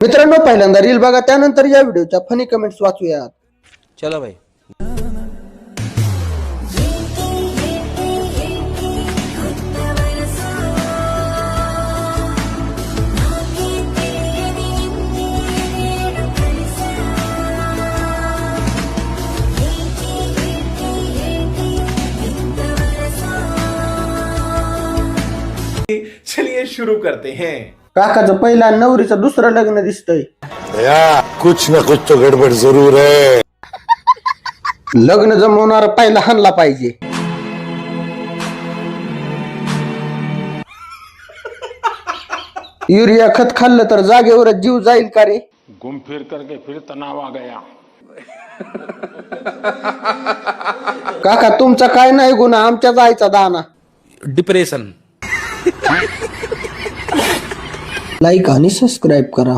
मित्रांनो, पहिल्यांदा रील बघा, त्यानंतर या व्हिडिओच्या फनी कमेंट्स वाचूयात. चलो भाई. चलिए शुरू करते हैं. काकाचं पहिला आणि नवरीचं दुसरं लग्न दिसतंय. भैया कुछ न कुछ तो गड़बड़ जरूर है. लग्न जमवणार पहिला हाणला पाहिजे. युरिया खत खाल्लं तर जागेवरच जीव जाईल का रे? घूम फिर करके फिर तनाव आ गया. काका तुमचा काय नाही गुन्हा, आमच्या जायचा दाना. डिप्रेशन. लाईक आणि सबस्क्राईब करा.